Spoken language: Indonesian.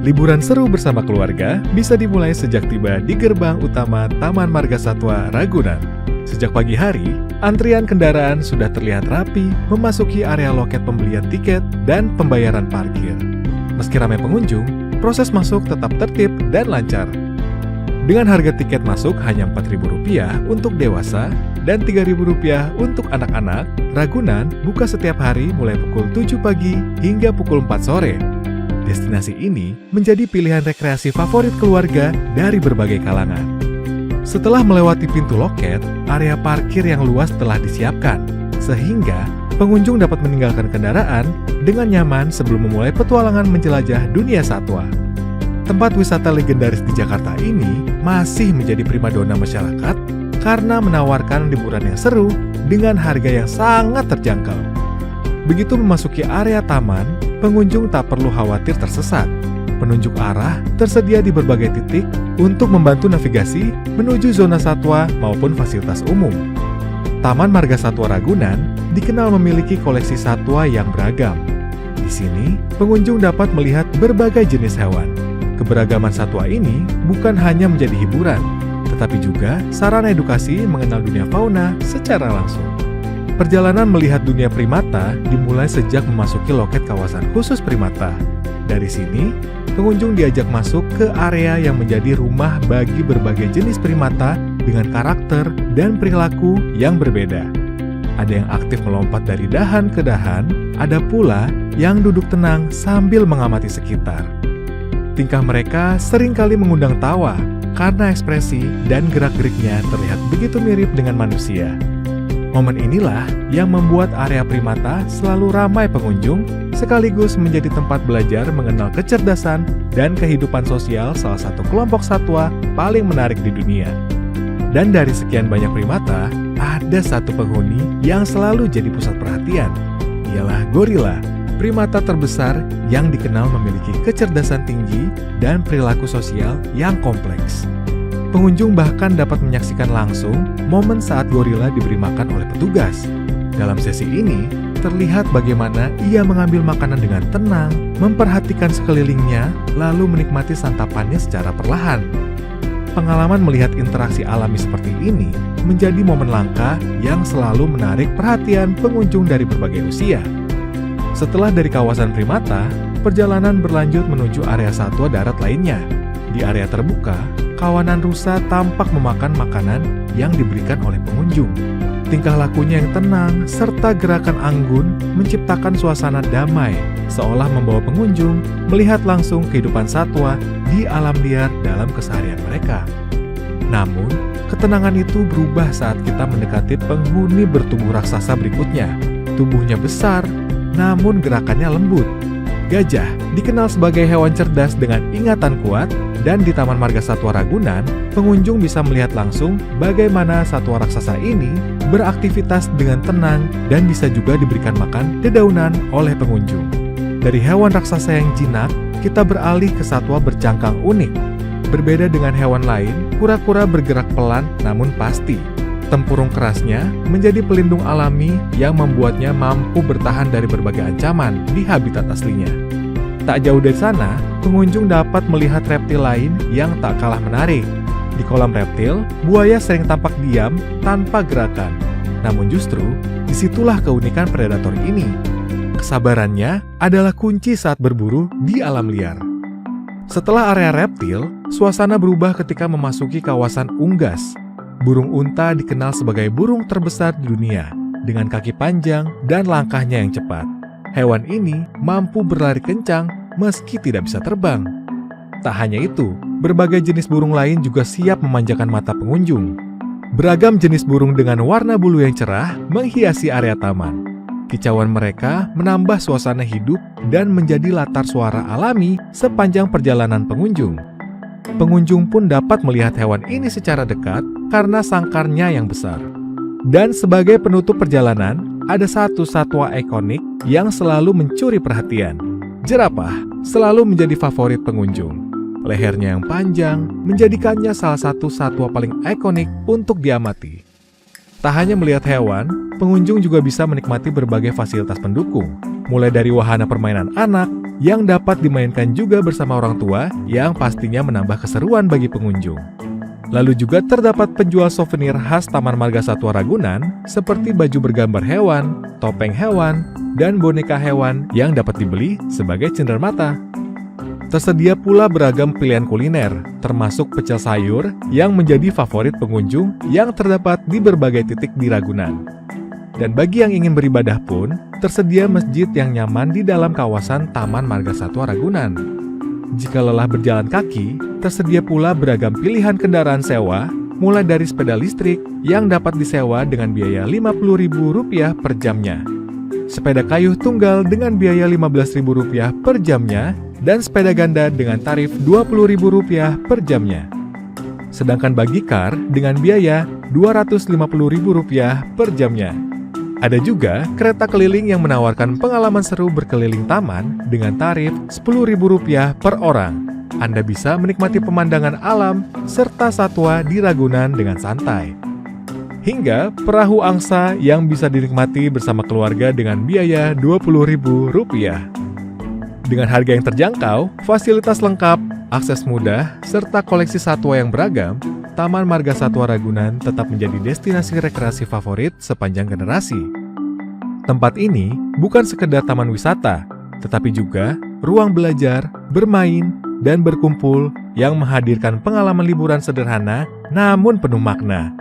Liburan seru bersama keluarga bisa dimulai sejak tiba di gerbang utama Taman Marga Satwa Ragunan. Sejak pagi hari, antrian kendaraan sudah terlihat rapi memasuki area loket pembelian tiket dan pembayaran parkir. Meski ramai pengunjung, proses masuk tetap tertib dan lancar. Dengan harga tiket masuk hanya Rp4.000 untuk dewasa dan Rp3.000 untuk anak-anak, Ragunan buka setiap hari mulai pukul 7 pagi hingga pukul 4 sore. Destinasi ini menjadi pilihan rekreasi favorit keluarga dari berbagai kalangan. Setelah melewati pintu loket, area parkir yang luas telah disiapkan, sehingga pengunjung dapat meninggalkan kendaraan dengan nyaman sebelum memulai petualangan menjelajah dunia satwa. Tempat wisata legendaris di Jakarta ini masih menjadi primadona masyarakat karena menawarkan liburan yang seru dengan harga yang sangat terjangkau. Begitu memasuki area taman, pengunjung tak perlu khawatir tersesat. Penunjuk arah tersedia di berbagai titik untuk membantu navigasi menuju zona satwa maupun fasilitas umum. Taman Marga Satwa Ragunan dikenal memiliki koleksi satwa yang beragam. Di sini, pengunjung dapat melihat berbagai jenis hewan. Keberagaman satwa ini bukan hanya menjadi hiburan, tetapi juga sarana edukasi mengenal dunia fauna secara langsung. Perjalanan melihat dunia primata dimulai sejak memasuki loket kawasan khusus primata. Dari sini, pengunjung diajak masuk ke area yang menjadi rumah bagi berbagai jenis primata dengan karakter dan perilaku yang berbeda. Ada yang aktif melompat dari dahan ke dahan, ada pula yang duduk tenang sambil mengamati sekitar. Tingkah mereka seringkali mengundang tawa karena ekspresi dan gerak-geriknya terlihat begitu mirip dengan manusia. Momen inilah yang membuat area primata selalu ramai pengunjung, sekaligus menjadi tempat belajar mengenal kecerdasan dan kehidupan sosial salah satu kelompok satwa paling menarik di dunia. Dan dari sekian banyak primata, ada satu penghuni yang selalu jadi pusat perhatian, ialah gorila, primata terbesar yang dikenal memiliki kecerdasan tinggi dan perilaku sosial yang kompleks. Pengunjung bahkan dapat menyaksikan langsung momen saat gorila diberi makan oleh petugas. Dalam sesi ini, terlihat bagaimana ia mengambil makanan dengan tenang, memperhatikan sekelilingnya, lalu menikmati santapannya secara perlahan. Pengalaman melihat interaksi alami seperti ini menjadi momen langka yang selalu menarik perhatian pengunjung dari berbagai usia. Setelah dari kawasan primata, perjalanan berlanjut menuju area satwa darat lainnya. Di area terbuka, kawanan rusa tampak memakan makanan yang diberikan oleh pengunjung. Tingkah lakunya yang tenang serta gerakan anggun menciptakan suasana damai, seolah membawa pengunjung melihat langsung kehidupan satwa di alam liar dalam keseharian mereka. Namun, ketenangan itu berubah saat kita mendekati penghuni bertubuh raksasa berikutnya. Tubuhnya besar, namun gerakannya lembut. Gajah dikenal sebagai hewan cerdas dengan ingatan kuat, dan di Taman Marga Satwa Ragunan, pengunjung bisa melihat langsung bagaimana satwa raksasa ini beraktivitas dengan tenang dan bisa juga diberikan makan dedaunan oleh pengunjung. Dari hewan raksasa yang jinak, kita beralih ke satwa bercangkang unik. Berbeda dengan hewan lain, kura-kura bergerak pelan namun pasti. Tempurung kerasnya menjadi pelindung alami yang membuatnya mampu bertahan dari berbagai ancaman di habitat aslinya. Tak jauh dari sana, pengunjung dapat melihat reptil lain yang tak kalah menarik. Di kolam reptil, buaya sering tampak diam tanpa gerakan. Namun justru, disitulah keunikan predator ini. Kesabarannya adalah kunci saat berburu di alam liar. Setelah area reptil, suasana berubah ketika memasuki kawasan unggas. Burung unta dikenal sebagai burung terbesar di dunia, dengan kaki panjang dan langkahnya yang cepat. Hewan ini mampu berlari kencang meski tidak bisa terbang. Tak hanya itu, berbagai jenis burung lain juga siap memanjakan mata pengunjung. Beragam jenis burung dengan warna bulu yang cerah menghiasi area taman. Kicauan mereka menambah suasana hidup dan menjadi latar suara alami sepanjang perjalanan pengunjung. Pengunjung pun dapat melihat hewan ini secara dekat karena sangkarnya yang besar. Dan sebagai penutup perjalanan, ada satu satwa ikonik yang selalu mencuri perhatian. Jerapah selalu menjadi favorit pengunjung. Lehernya yang panjang menjadikannya salah satu satwa paling ikonik untuk diamati. Tak hanya melihat hewan, pengunjung juga bisa menikmati berbagai fasilitas pendukung, mulai dari wahana permainan anak, yang dapat dimainkan juga bersama orang tua yang pastinya menambah keseruan bagi pengunjung. Lalu juga terdapat penjual souvenir khas Taman Marga Satwa Ragunan seperti baju bergambar hewan, topeng hewan, dan boneka hewan yang dapat dibeli sebagai cenderamata. Tersedia pula beragam pilihan kuliner, termasuk pecel sayur yang menjadi favorit pengunjung yang terdapat di berbagai titik di Ragunan. Dan bagi yang ingin beribadah pun, tersedia masjid yang nyaman di dalam kawasan Taman Marga Satwa Ragunan. Jika lelah berjalan kaki, tersedia pula beragam pilihan kendaraan sewa, mulai dari sepeda listrik yang dapat disewa dengan biaya Rp50.000 per jamnya, sepeda kayu tunggal dengan biaya Rp15.000 per jamnya, dan sepeda ganda dengan tarif Rp20.000 per jamnya. Sedangkan bagi kar dengan biaya Rp250.000 per jamnya. Ada juga kereta keliling yang menawarkan pengalaman seru berkeliling taman dengan tarif Rp10.000 per orang. Anda bisa menikmati pemandangan alam serta satwa di Ragunan dengan santai. Hingga perahu angsa yang bisa dinikmati bersama keluarga dengan biaya Rp20.000. Dengan harga yang terjangkau, fasilitas lengkap, akses mudah, serta koleksi satwa yang beragam, Taman Marga Satwa Ragunan tetap menjadi destinasi rekreasi favorit sepanjang generasi. Tempat ini bukan sekedar taman wisata, tetapi juga ruang belajar, bermain, dan berkumpul yang menghadirkan pengalaman liburan sederhana namun penuh makna.